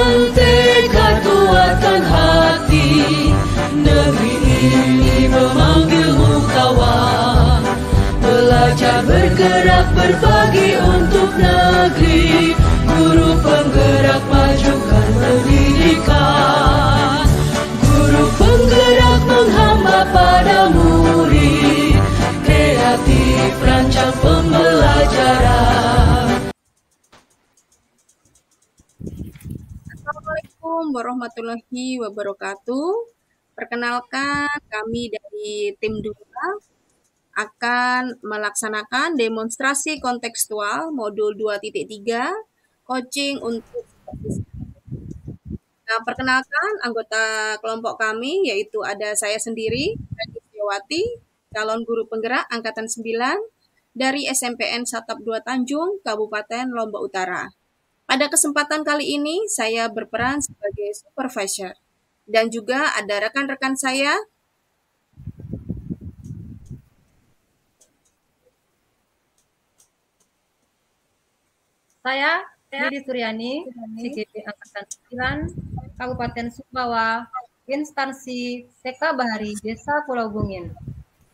dengan tekad kuatkan hati, negeri ini memanggilmu kawan. Belajar bergerak berbagi untuk negeri, guru penggerak majukan pendidikan. Guru penggerak menghamba pada murid, kreatif rancang pembelajaran. Assalamualaikum warahmatullahi wabarakatuh. Perkenalkan, kami dari tim 2 akan melaksanakan demonstrasi kontekstual modul 2.3 coaching untuk Nah, perkenalkan anggota kelompok kami yaitu ada saya sendiri, Rani Setiawati, calon guru penggerak angkatan 9 dari SMPN Satap 2 Tanjung, Kabupaten Lombok Utara. Pada kesempatan kali ini saya berperan sebagai supervisor dan juga ada rekan-rekan saya. Saya Didi Suryani, CGP Angkatan 9, Kabupaten Sumbawa, instansi TK Bahari, Desa Pulau Bungin.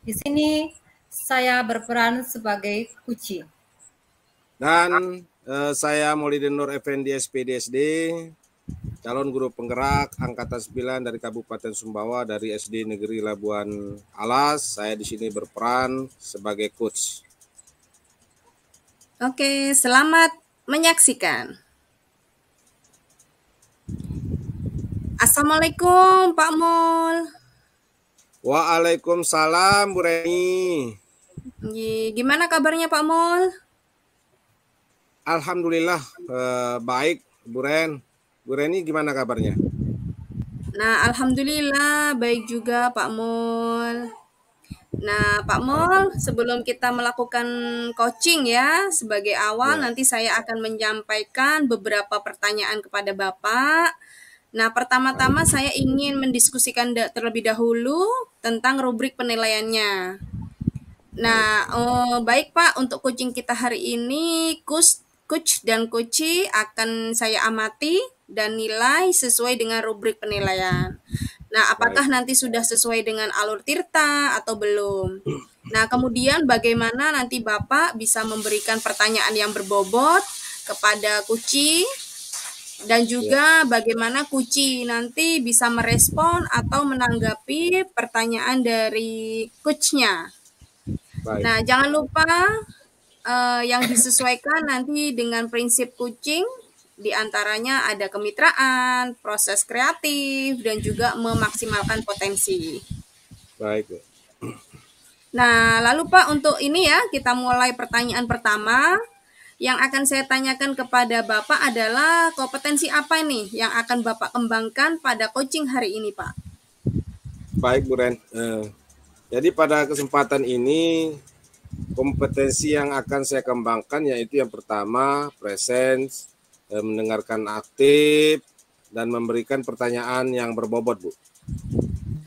Di sini saya berperan sebagai Kuci. Dan saya Maulidin Nur Effendi SPDSD, calon guru penggerak angkatan 9 dari Kabupaten Sumbawa dari SD Negeri Labuan Alas. Saya di sini berperan sebagai coach. Oke, selamat menyaksikan. Assalamualaikum Pak Mul. Waalaikumsalam Bu Reni. Gimana kabarnya Pak Mul? Alhamdulillah baik Bu Ren. Bu Reni gimana kabarnya? Nah, alhamdulillah baik juga Pak Mul. Nah, Pak Mul, sebelum kita melakukan coaching ya, sebagai awal nanti saya akan menyampaikan beberapa pertanyaan kepada Bapak. Nah, pertama-tama saya ingin mendiskusikan terlebih dahulu tentang rubrik penilaiannya. Nah, baik Pak, untuk coaching kita hari ini, coach dan coachee akan saya amati dan nilai sesuai dengan rubrik penilaian. Nah, apakah nanti sudah sesuai dengan alur tirta atau belum? Nah, kemudian bagaimana nanti Bapak bisa memberikan pertanyaan yang berbobot kepada coachee dan juga bagaimana coachee nanti bisa merespon atau menanggapi pertanyaan dari coach-nya. Nah, jangan lupa yang disesuaikan nanti dengan prinsip coaching. Di antaranya ada kemitraan, proses kreatif, dan juga memaksimalkan potensi. Baik. Nah, lalu Pak, untuk ini ya, kita mulai pertanyaan pertama. Yang akan saya tanyakan kepada Bapak adalah kompetensi apa nih yang akan Bapak kembangkan pada coaching hari ini, Pak? Baik, Bu Ren. Jadi pada kesempatan ini, kompetensi yang akan saya kembangkan yaitu yang pertama, presence, mendengarkan aktif, dan memberikan pertanyaan yang berbobot, Bu.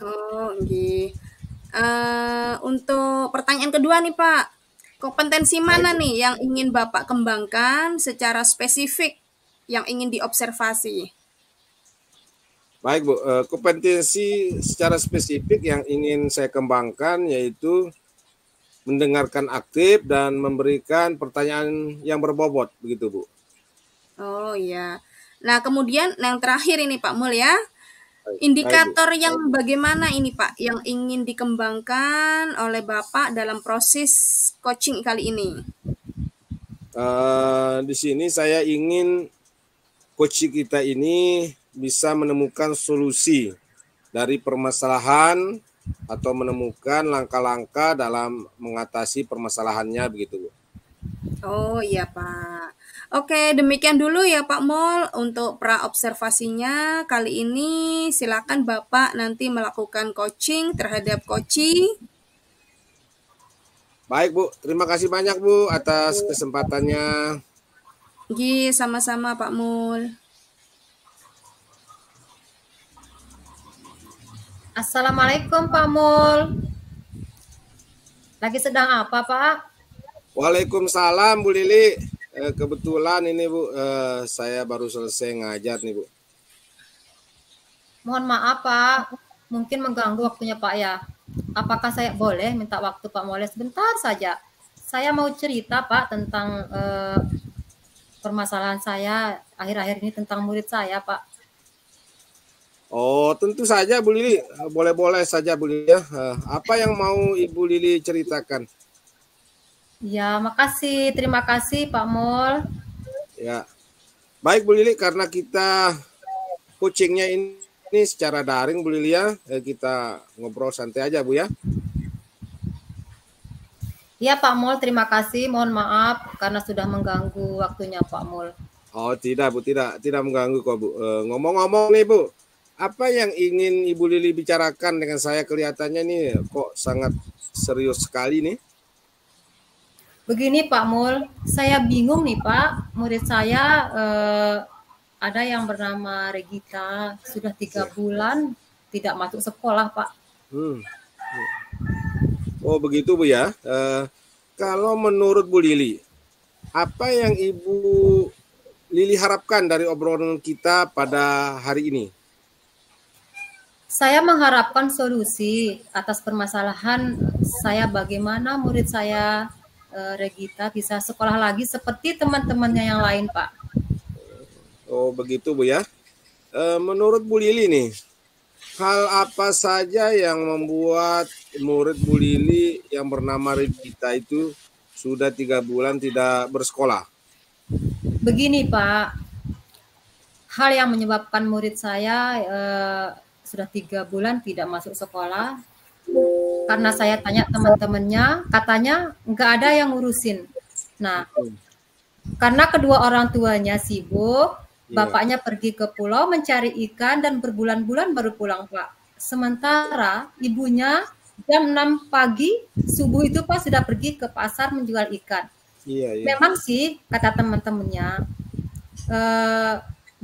Oh, okay. Untuk pertanyaan kedua nih Pak, kompetensi mana nih yang ingin Bapak kembangkan secara spesifik yang ingin diobservasi? Baik Bu, kompetensi secara spesifik yang ingin saya kembangkan yaitu mendengarkan aktif dan memberikan pertanyaan yang berbobot, begitu Bu. Oh iya. Nah, kemudian yang terakhir ini Pak Mul ya. Indikator yang bagaimana ini Pak yang ingin dikembangkan oleh Bapak dalam proses coaching kali ini? Di sini saya ingin coaching kita ini bisa menemukan solusi dari permasalahan atau menemukan langkah-langkah dalam mengatasi permasalahannya, begitu Bu. Oh iya Pak. Oke, demikian dulu ya Pak Mul untuk pra-observasinya. Kali ini silakan Bapak nanti melakukan coaching terhadap coachee. Baik Bu, terima kasih banyak Bu atas kesempatannya. Sama-sama Pak Mul. Assalamualaikum Pak Mul. Lagi sedang apa Pak? Waalaikumsalam Bu Lili. Kebetulan ini Bu, saya baru selesai ngajar nih Bu. Mohon maaf Pak, mungkin mengganggu waktunya Pak ya. Apakah saya boleh minta waktu Pak Mole sebentar saja? Saya mau cerita Pak tentang permasalahan saya akhir-akhir ini tentang murid saya Pak. Oh, tentu saja Bu Lili, boleh-boleh saja Bu Lili ya. Apa yang mau Ibu Lili ceritakan? Ya, makasih. Terima kasih Pak Mol. Ya, baik Bu Lili, karena kita coachingnya ini secara daring Bu Lili ya, kita ngobrol santai aja Bu ya. Iya Pak Mol, terima kasih. Mohon maaf karena sudah mengganggu waktunya Pak Mol. Oh tidak Bu, tidak mengganggu kok Bu. Ngomong-ngomong nih Bu, apa yang ingin Ibu Lili bicarakan dengan saya? Kelihatannya nih kok sangat serius sekali nih. Begini Pak Mul, saya bingung nih Pak, murid saya ada yang bernama Regita, sudah 3 bulan tidak masuk sekolah Pak. Oh begitu Bu ya. Kalau menurut Bu Lili, apa yang Ibu Lili harapkan dari obrolan kita pada hari ini? Saya mengharapkan solusi atas permasalahan saya, bagaimana murid saya Regita bisa sekolah lagi seperti teman-temannya yang lain Pak. Oh begitu Bu ya. Menurut Bu Lili nih, hal apa saja yang membuat murid Bu Lili yang bernama Regita itu sudah 3 bulan tidak bersekolah? Begini Pak, hal yang menyebabkan murid saya sudah 3 bulan tidak masuk sekolah, karena saya tanya teman-temannya, katanya nggak ada yang ngurusin. Nah, karena kedua orang tuanya sibuk, bapaknya pergi ke pulau mencari ikan dan berbulan-bulan baru pulang Pak. Sementara ibunya jam 6 pagi subuh itu Pak sudah pergi ke pasar menjual ikan. Memang sih kata teman-temannya,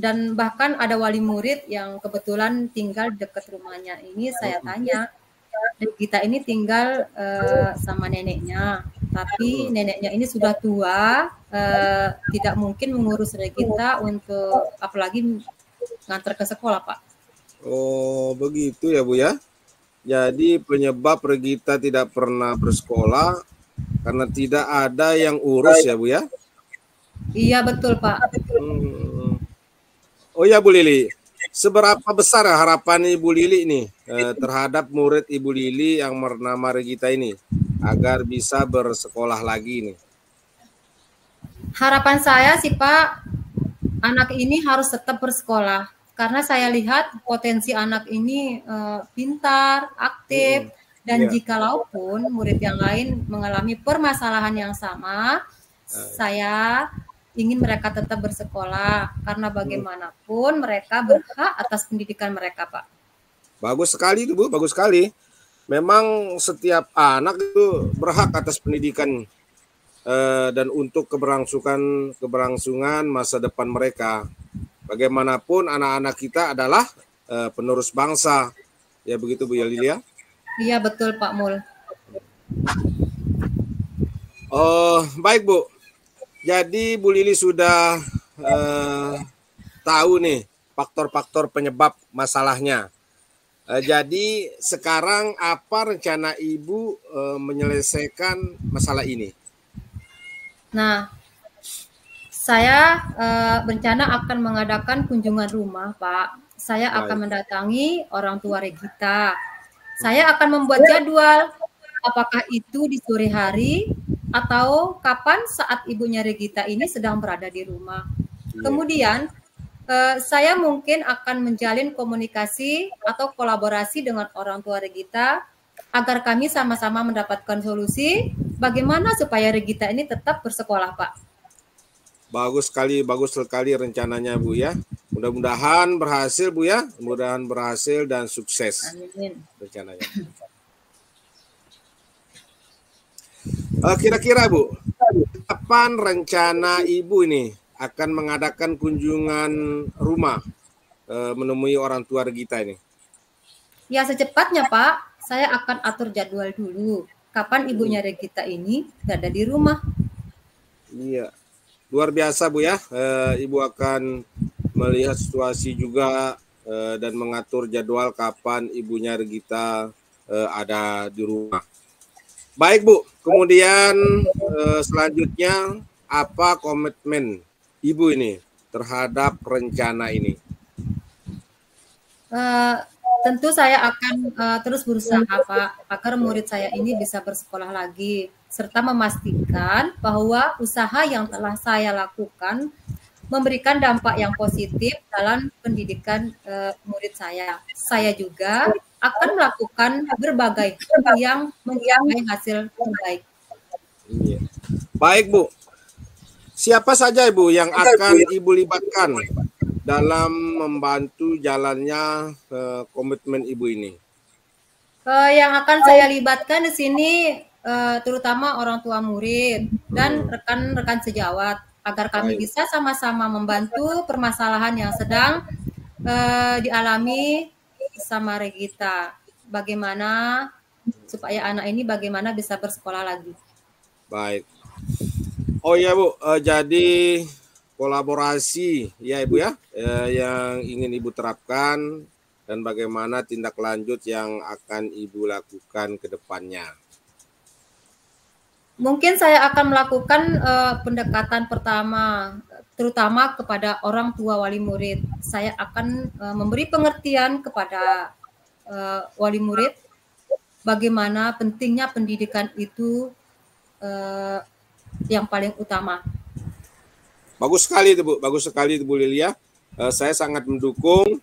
dan bahkan ada wali murid yang kebetulan tinggal dekat rumahnya ini, saya tanya, kita ini tinggal sama neneknya, tapi neneknya ini sudah tua, tidak mungkin mengurus Regita untuk apalagi ngantar ke sekolah Pak. Oh begitu ya Bu ya. Jadi penyebab Regita tidak pernah bersekolah karena tidak ada yang urus ya Bu ya? Iya betul Pak. Oh ya Bu Lili, seberapa besar harapan Ibu Lili nih terhadap murid Ibu Lili yang bernama Regita ini agar bisa bersekolah lagi nih? Harapan saya sih Pak, anak ini harus tetap bersekolah karena saya lihat potensi anak ini pintar, aktif, dan jikalaupun murid yang lain mengalami permasalahan yang sama, saya ingin mereka tetap bersekolah karena bagaimanapun mereka berhak atas pendidikan mereka Pak. Bagus sekali itu Bu, bagus sekali. Memang setiap anak itu berhak atas pendidikan dan untuk keberlangsungan masa depan mereka. Bagaimanapun anak-anak kita adalah penerus bangsa. Ya begitu Bu ya Lilia? Iya betul Pak Mul. Baik Bu. Jadi Bu Lili sudah tahu nih faktor-faktor penyebab masalahnya. Jadi sekarang apa rencana Ibu menyelesaikan masalah ini? Nah, saya berencana akan mengadakan kunjungan rumah, Pak. Saya akan mendatangi orang tua Regita. Saya akan membuat jadwal, apakah itu di sore hari atau kapan saat ibunya Regita ini sedang berada di rumah. Kemudian, saya mungkin akan menjalin komunikasi atau kolaborasi dengan orang tua Regita agar kami sama-sama mendapatkan solusi bagaimana supaya Regita ini tetap bersekolah, Pak. Bagus sekali rencananya Bu ya. Mudah-mudahan berhasil Bu ya. Mudah-mudahan berhasil dan sukses. Amin. Rencananya. Kira-kira Bu, kapan rencana Ibu ini akan mengadakan kunjungan rumah menemui orang tua Regita ini? Ya secepatnya Pak. Saya akan atur jadwal dulu. Kapan ibunya Regita ini berada di rumah? Iya. Luar biasa Bu ya, Ibu akan melihat situasi juga dan mengatur jadwal kapan ibunya Regita ada di rumah. Baik Bu, kemudian selanjutnya apa komitmen Ibu ini terhadap rencana ini? Tentu saya akan terus berusaha Pak agar murid saya ini bisa bersekolah lagi serta memastikan bahwa usaha yang telah saya lakukan memberikan dampak yang positif dalam pendidikan murid saya. Saya juga akan melakukan berbagai hal yang mencapai hasil terbaik. Iya. Baik Bu, siapa saja Ibu yang akan Ibu libatkan dalam membantu jalannya komitmen Ibu ini? Yang akan saya libatkan di sini terutama orang tua murid dan rekan-rekan sejawat agar kami bisa sama-sama membantu permasalahan yang sedang dialami sama Regita. Bagaimana supaya anak ini bagaimana bisa bersekolah lagi. Baik. Oh ya Bu, jadi kolaborasi ya Ibu ya, yang ingin Ibu terapkan dan bagaimana tindak lanjut yang akan Ibu lakukan ke depannya. Mungkin saya akan melakukan pendekatan pertama, terutama kepada orang tua wali murid. Saya akan memberi pengertian kepada wali murid bagaimana pentingnya pendidikan itu yang paling utama. Bagus sekali itu Bu, bagus sekali itu Bu Lilia. Saya sangat mendukung.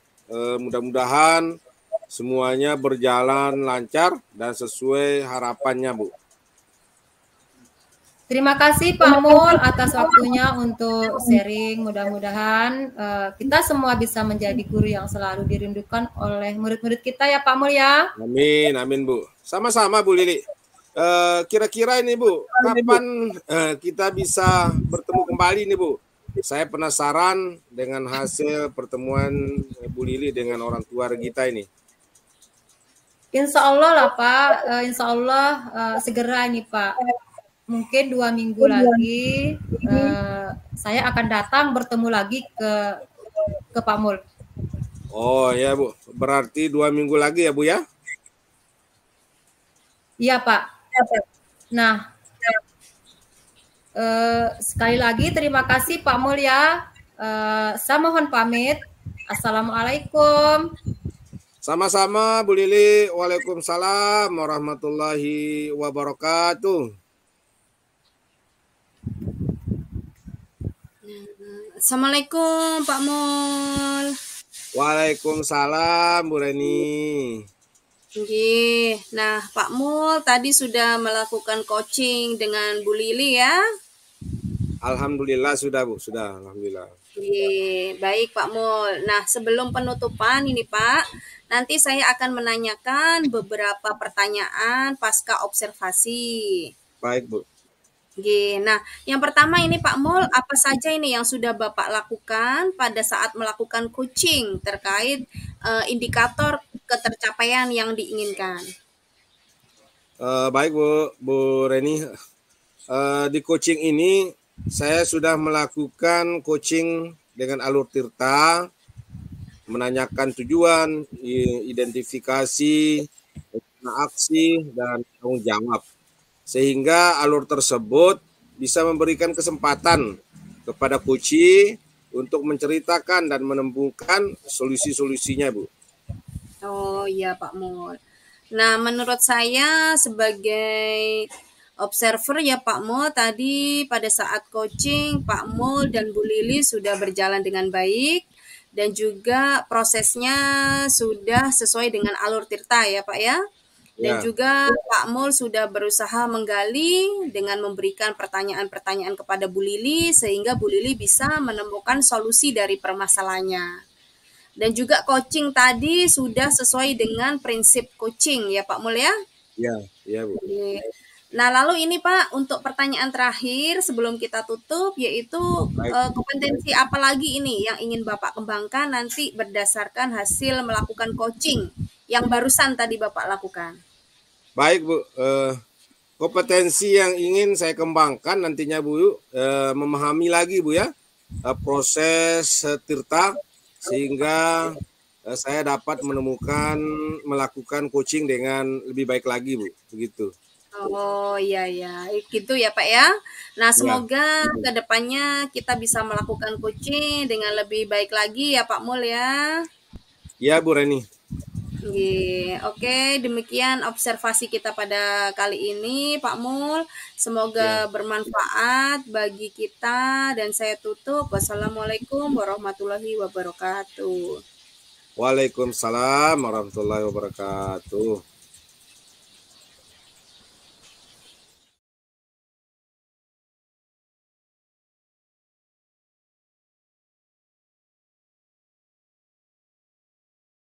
Mudah-mudahan semuanya berjalan lancar dan sesuai harapannya Bu. Terima kasih Pak Mul atas waktunya untuk sharing. Mudah-mudahan kita semua bisa menjadi guru yang selalu dirindukan oleh murid-murid kita ya Pak Mul ya. Amin, amin Bu. Sama-sama Bu Lili. Kira-kira ini Bu, kapan kita bisa bertemu kembali nih Bu? Saya penasaran dengan hasil pertemuan Bu Lili dengan orang tua Regita ini. Insya Allah lah Pak, Insya Allah segera nih Pak. Mungkin 2 minggu lagi saya akan datang bertemu lagi ke Pak Mul. Oh ya Bu, berarti 2 minggu lagi ya Bu ya? Iya Pak. Nah, sekali lagi terima kasih Pak Mul ya. Saya mohon pamit. Assalamualaikum. Sama-sama Bu Lili. Waalaikumsalam warahmatullahi wabarakatuh. Assalamualaikum Pak Mul. Waalaikumsalam Bu Reni. Nggih. Nah, Pak Mul tadi sudah melakukan coaching dengan Bu Lili ya. Alhamdulillah sudah Bu, sudah alhamdulillah. Nggih, baik Pak Mul. Nah, sebelum penutupan ini Pak, nanti saya akan menanyakan beberapa pertanyaan pasca observasi. Baik Bu. Nggih. Nah, yang pertama ini Pak Mul, apa saja ini yang sudah Bapak lakukan pada saat melakukan coaching terkait indikator ketercapaian yang diinginkan? Baik Bu Reni. Di coaching ini saya sudah melakukan coaching dengan alur tirta, menanyakan tujuan, identifikasi, aksi, dan tanggung jawab. Sehingga alur tersebut bisa memberikan kesempatan kepada coach untuk menceritakan dan menemukan solusi-solusinya, Bu. Oh iya Pak Mul. Nah, menurut saya sebagai observer ya Pak Mul, tadi pada saat coaching Pak Mul dan Bu Lili sudah berjalan dengan baik dan juga prosesnya sudah sesuai dengan alur tirta ya Pak ya. Dan juga Pak Mul sudah berusaha menggali dengan memberikan pertanyaan-pertanyaan kepada Bu Lili sehingga Bu Lili bisa menemukan solusi dari permasalahannya. Dan juga coaching tadi sudah sesuai dengan prinsip coaching ya Pak Mul ya? Iya Bu. Nah lalu ini Pak untuk pertanyaan terakhir sebelum kita tutup yaitu kompetensi apa lagi ini yang ingin Bapak kembangkan nanti berdasarkan hasil melakukan coaching yang barusan tadi Bapak lakukan? Baik Bu, kompetensi yang ingin saya kembangkan nantinya Bu, memahami lagi Bu ya proses tirta sehingga saya dapat melakukan coaching dengan lebih baik lagi, Bu. Begitu. Oh iya ya, gitu ya Pak ya. Nah semoga kedepannya kita bisa melakukan coaching dengan lebih baik lagi ya Pak Mul ya. Ya Bu Reni. Oke, demikian observasi kita pada kali ini Pak Mul. Semoga bermanfaat bagi kita dan saya tutup. Wassalamualaikum warahmatullahi wabarakatuh. Waalaikumsalam warahmatullahi wabarakatuh.